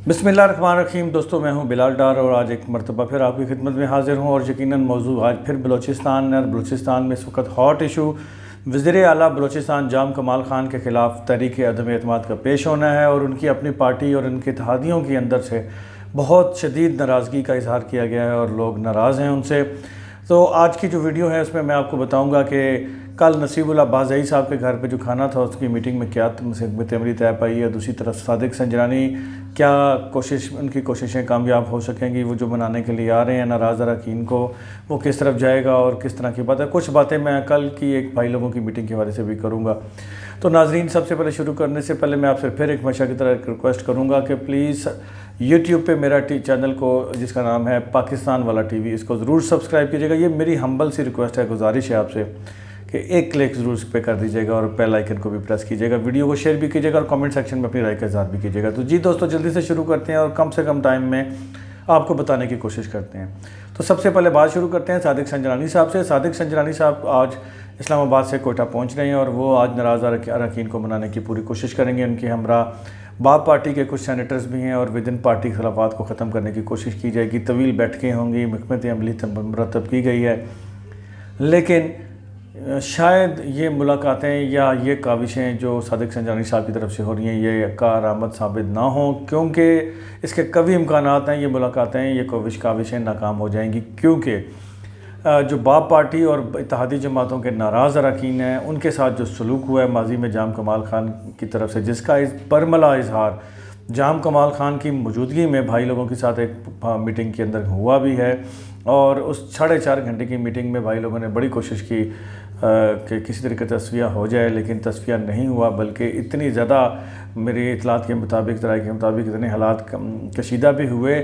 बिस्मिल्लाहिर्रहमानिर्रहीम। दोस्तों, मैं हूं बिलाल डार और आज एक मरतबा फिर आपकी खिदमत में हाज़िर हूं। और यकीनन मौजू आज फिर बलूचिस्तान और बलूचिस्तान में इस वक्त हॉट इशू वज़ीर आला बलूचिस्तान जाम कमाल ख़ान के ख़िलाफ़ तहरीक अदम एतमाद का पेश होना है और उनकी अपनी पार्टी और उनके इत्तेहादियों के अंदर से बहुत शदीद नाराज़गी का इजहार किया गया है और लोग नाराज़ हैं उनसे। तो आज की जो वीडियो है उसमें मैं आपको बताऊंगा कि कल नसीबुल्लाह बाज़ई साहब के घर पे जो खाना था उसकी मीटिंग में क्या तमरी तय पाई है। दूसरी तरफ सादिक संजरानी क्या उनकी कोशिशें कामयाब हो सकेंगी, वो जो बनाने के लिए आ रहे हैं नाराज़ अरकान को, वो किस तरफ जाएगा और किस तरह की बात है। कुछ बातें मैं कल की एक भाई लोगों की मीटिंग के हवाले से भी करूँगा। तो नाजरीन, सबसे पहले शुरू करने से पहले मैं आपसे फिर एक हमेशा की तरह एक रिक्वेस्ट करूँगा कि प्लीज़ यूट्यूब पे मेरा चैनल को जिसका नाम है पाकिस्तान वाला टीवी, इसको ज़रूर सब्सक्राइब कीजिएगा। ये मेरी हम्बल सी रिक्वेस्ट है, गुजारिश है आपसे कि एक क्लिक ज़रूर इस पर कर दीजिएगा और बेल आइकन को भी प्रेस कीजिएगा। वीडियो को शेयर भी कीजिएगा और कमेंट सेक्शन में अपनी राय का इज़हार भी कीजिएगा। तो जी दोस्तों, जल्दी से शुरू करते हैं और कम से कम टाइम में आपको बताने की कोशिश करते हैं। तो सबसे पहले बात शुरू करते हैं सादिक संजरानी साहब से। सादिक संजरानी साहब आज इस्लामाबाद से कोयटा पहुँच रहे हैं और वो आज नाराज़ अरकान को मनाने की पूरी कोशिश करेंगे। उनके हमरा बाप पार्टी के कुछ सैनेटर्स भी हैं और विद इन पार्टी खिलाफात को ख़त्म करने की कोशिश की जाएगी। तवील बैठकें होंगी, हिकमत अमली मरतब की गई है, लेकिन शायद ये मुलाकातें या ये काविशें जो सादिक संजरानी साहब की तरफ से हो रही हैं ये कारआमद साबित ना हों, क्योंकि इसके कभी इम्कानात हैं ये मुलाकातें, ये काविशें नाकाम हो जाएंगी। क्योंकि जो बाप पार्टी और इत्तेहादी जमातों के नाराज़ अरकान हैं उनके साथ जो सलूक हुआ है माजी में जाम कमाल ख़ान की तरफ से, जिसका इस बरमला इजहार जाम कमाल ख़ान की मौजूदगी में भाई लोगों के साथ एक मीटिंग के अंदर हुआ भी है। और उस 4.5 घंटे की मीटिंग में भाई लोगों ने बड़ी कोशिश की कि किसी तरीके का तस्फिया हो जाए, लेकिन तस्फिया नहीं हुआ, बल्कि इतनी ज़्यादा मेरी इतलात के मुताबिक ज़राए के मुताबिक इतने हालात कशीदा भी हुए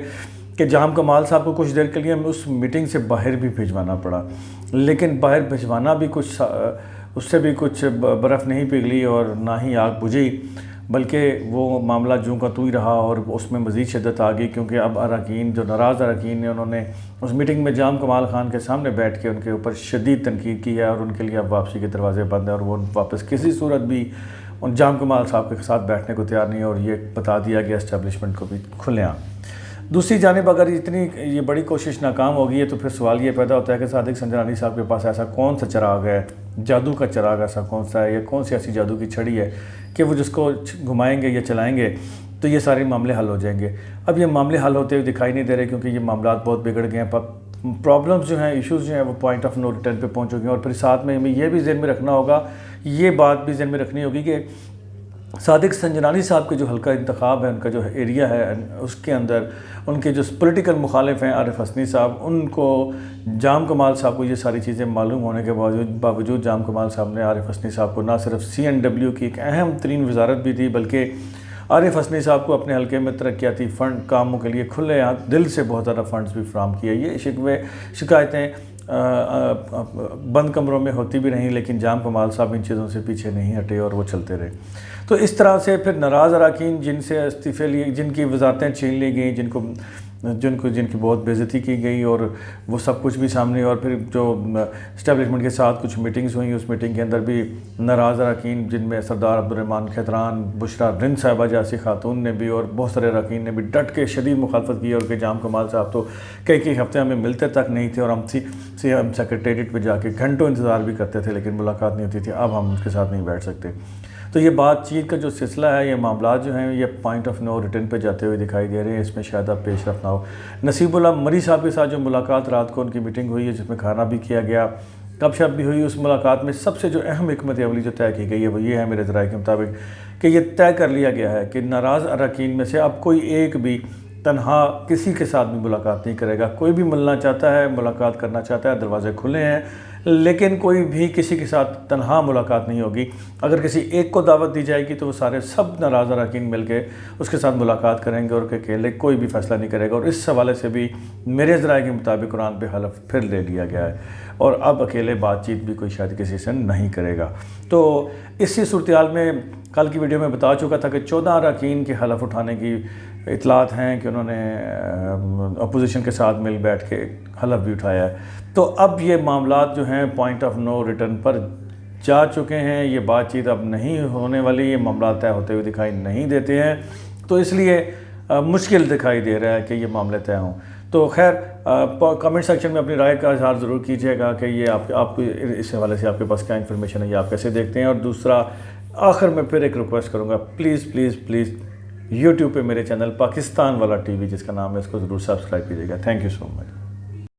कि जाम कमाल साहब को कुछ देर के लिए उस मीटिंग से बाहर भी भिजवाना पड़ा। लेकिन बाहर भिजवाना भी कुछ, उससे भी कुछ बर्फ़ नहीं पिघली और ना ही आग बुझी, बल्कि वो मामला जूं का तू ही रहा और उसमें मज़ीद शिद्दत आ गई। क्योंकि अब अरकान जो नाराज़ अरकान ने उन्होंने उस मीटिंग में जाम कमाल ख़ान के सामने बैठ के उनके ऊपर शदीद तनकीद की है और उनके लिए अब वापसी के दरवाजे बंद हैं और वो वापस किसी सूरत भी उन जाम कमाल साहब के साथ बैठने को तैयार नहीं है। और ये बता दिया गया इस्टेब्लिशमेंट को भी खुलेआम। दूसरी जानिब अगर इतनी ये बड़ी कोशिश नाकाम होगी है तो फिर सवाल ये पैदा होता है कि सादिक संजरानी साहब के पास ऐसा कौन सा चिराग है, जादू का चिराग ऐसा कौन सा है या कौन सी ऐसी जादू की छड़ी है कि वो जिसको घुमाएंगे या चलाएंगे तो ये सारे मामले हल हो जाएंगे। अब ये मामले हल होते हुए दिखाई नहीं दे रहे, क्योंकि ये मामला बहुत बिगड़ गए हैं। प्रॉब्लम्स जो हैं, इश्यूज़ जो हैं, वो पॉइंट ऑफ नो रिटर्न पे पहुँच चुके हैं। और फिर साथ में हमें ये भी ज़हन में रखना होगा, ये बात भी ज़हन में रखनी होगी कि सादिक संजरानी साहब के जो हल्का इंतखाब है, उनका जो एरिया है, उसके अंदर उनके जो पॉलिटिकल मुखालिफ हैं आरिफ हसनी साहब, उनको जाम कमाल साहब को ये सारी चीज़ें मालूम होने के बावजूद जाम कमाल साहब ने आरिफ हसनी साहब को ना सिर्फ CNW की एक अहम तरीन वजारत भी दी, बल्कि आरिफ हसनी साहब को अपने हल्के में तरक्याती फ़ंड कामों के लिए खुले दिल से बहुत ज़्यादा फ़ंड्स भी फ्राहम किए। ये शिकायतें बंद कमरों में होती भी रहीं, लेकिन जाम कमाल साहब इन चीज़ों से पीछे नहीं हटे और वो चलते रहे। तो इस तरह से फिर नाराज़ अरकान जिनसे इस्तीफ़े लिए, जिनकी वजारतें छीन ली गई, जिनकी बहुत बेइज्जती की गई और वो सब कुछ भी सामने। और फिर जो इस्टेब्लिशमेंट के साथ कुछ मीटिंग्स हुई, उस मीटिंग के अंदर भी नाराज़ अरकान, जिनमें सरदार अब्दुर्रहमान खैतरान, बुशरा रिंद साहिबा जैसी खातून ने भी और बहुत सारे अरकान ने भी डट के शदीद मुखालफत की। और कि जाम कमाल साहब तो कई हफ्ते हमें मिलते तक नहीं थे और हम सेक्रेटेरिएट पर जाके घंटों इंतज़ार भी करते थे, लेकिन मुलाकात नहीं होती थी। अब हम उनके साथ नहीं बैठ सकते। तो ये बातचीत का जो सिलसिला है, ये मामला जो हैं, ये पॉइंट ऑफ नो रिटर्न पे जाते हुए दिखाई दे रहे हैं। इसमें शायद अब पेशरफ ना हो। नसीबुल्लाह मरी साहब के साथ जो मुलाकात रात को उनकी मीटिंग हुई है, जिसमें खाना भी किया गया, गपशप भी हुई, उस मुलाकात में सबसे जो अहम हिकमत अमली जो तय की गई है वो ये है मेरे ज़राए के मुताबिक कि ये तय कर लिया गया है कि नाराज़ अरकान में से अब कोई एक भी तन्हा किसी के साथ भी मुलाकात नहीं करेगा। कोई भी मिलना चाहता है, मुलाकात करना चाहता है, दरवाजे खुले हैं, लेकिन कोई भी किसी के साथ तन्हा मुलाकात नहीं होगी। अगर किसी एक को दावत दी जाएगी तो वो सारे सब नाराज़ अरकान मिल के उसके साथ मुलाकात करेंगे और अकेले कोई भी फ़ैसला नहीं करेगा। और इस हवाले से भी मेरे ज़राए के मुताबिक कुरान पे हलफ फिर ले लिया गया है और अब अकेले बातचीत भी कोई शायद किसी से नहीं करेगा। तो इसी सूरत हाल में कल की वीडियो में बता चुका था कि 14 अरकान के हलफ उठाने की इतलात हैं कि उन्होंने अपोजिशन के साथ मिल बैठ के हलफ भी उठाया है। तो अब ये मामलात जो हैं पॉइंट ऑफ नो रिटर्न पर जा चुके हैं। ये बातचीत अब नहीं होने वाली, ये मामला तय होते हुए दिखाई नहीं देते हैं। तो इसलिए مشکل دکھائی دے رہا ہے کہ یہ معاملے طے ہوں. تو خیر کمنٹ سیکشن میں اپنی رائے کا اظہار ضرور کیجیے گا کہ یہ آپ کو اس حوالے سے آپ کے پاس کیا انفارمیشن ہے یا آپ کیسے دیکھتے ہیں. اور دوسرا آخر میں پھر ایک ریکویسٹ کروں گا، پلیز یوٹیوب پہ میرے چینل پاکستان والا ٹی وی جس کا نام ہے اس کو ضرور سبسکرائب کیجیے گا. Thank you so much.